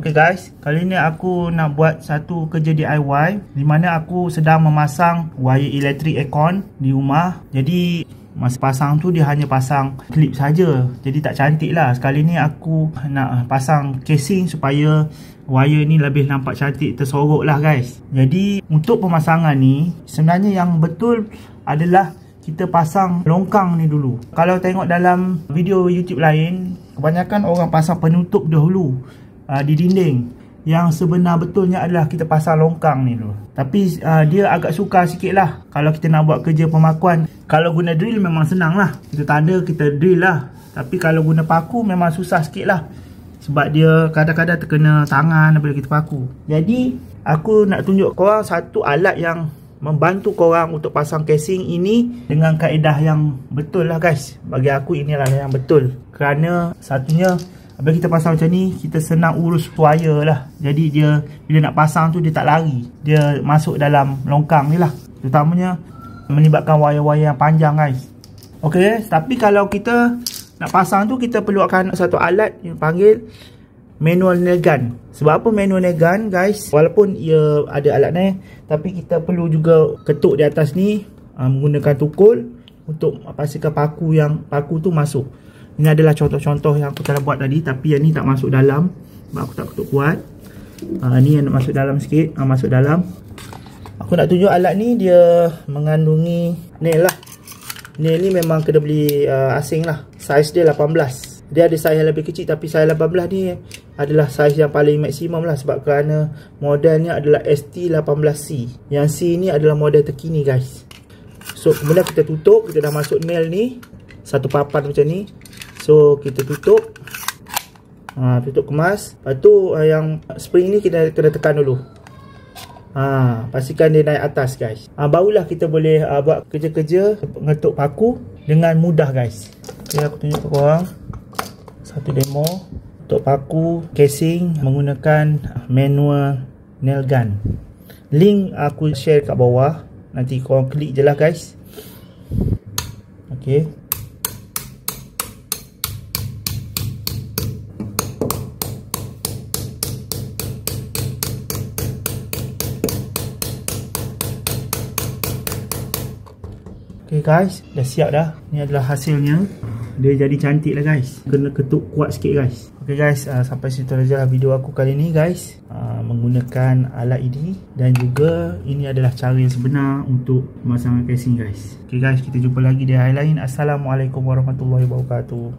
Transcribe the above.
Okay guys, kali ni aku nak buat satu kerja DIY di mana aku sedang memasang wire elektrik aircon di rumah. Jadi masa pasang tu dia hanya pasang klip saja, jadi tak cantik lah. Sekali ni aku nak pasang casing supaya wire ni lebih nampak cantik, tersorok lah guys. Jadi untuk pemasangan ni sebenarnya yang betul adalah kita pasang longkang ni dulu. Kalau tengok dalam video YouTube lain, kebanyakan orang pasang penutup dahulu di dinding. Yang sebenar betulnya adalah kita pasang longkang ni dulu. Tapi dia agak sukar sikit lah kalau kita nak buat kerja pemakuan. Kalau guna drill memang senang lah, kita tanda, kita drill lah. Tapi kalau guna paku memang susah sikit lah, sebab dia kadang-kadang terkena tangan bila kita paku. Jadi aku nak tunjuk korang satu alat yang membantu korang untuk pasang casing ini dengan kaedah yang betul lah guys. Bagi aku inilah yang betul, kerana satunya bila kita pasang macam ni, kita senang urus wire lah. Jadi dia bila nak pasang tu dia tak lari, dia masuk dalam longkang ni lah. Terutamanya melibatkan wire-wire yang panjang guys. Ok, tapi kalau kita nak pasang tu, kita perlukan satu alat yang panggil manual nail gun. Sebab apa manual nail gun guys? Walaupun ia ada alat ni, tapi kita perlu juga ketuk di atas ni menggunakan tukul untuk pastikan paku tu masuk. Ini adalah contoh-contoh yang aku telah buat tadi, tapi yang ni tak masuk dalam sebab aku tak ketuk kuat. Ni yang nak masuk dalam sikit, masuk dalam. Aku nak tunjuk alat ni, dia mengandungi nail lah. Nail ni memang kena beli asing lah. Saiz dia 18. Dia ada saiz yang lebih kecil, tapi saiz 18 ni adalah saiz yang paling maksimum lah, sebab kerana modelnya adalah ST18C. Yang C ni adalah model terkini guys. So kemudian kita tutup, kita dah masuk nail ni satu papan macam ni. So kita tutup, tutup kemas. Lepas tu yang spring ni kita kena tekan dulu. Pastikan dia naik atas guys. Barulah kita boleh buat kerja-kerja mengetuk paku dengan mudah guys. Okay, aku tunjuk ke korang satu demo untuk paku casing menggunakan manual nail gun. Link aku share kat bawah, nanti korang klik je lah guys. Okay, okay guys, dah siap dah. Ni adalah hasilnya. Dia jadi cantik lah guys. Kena ketuk kuat sikit guys. Okay guys, sampai situ saja lah video aku kali ni guys, menggunakan alat ini. Dan juga ini adalah cara yang sebenar untuk pemasangan casing guys. Okay guys, kita jumpa lagi di hari lain. Assalamualaikum warahmatullahi wabarakatuh.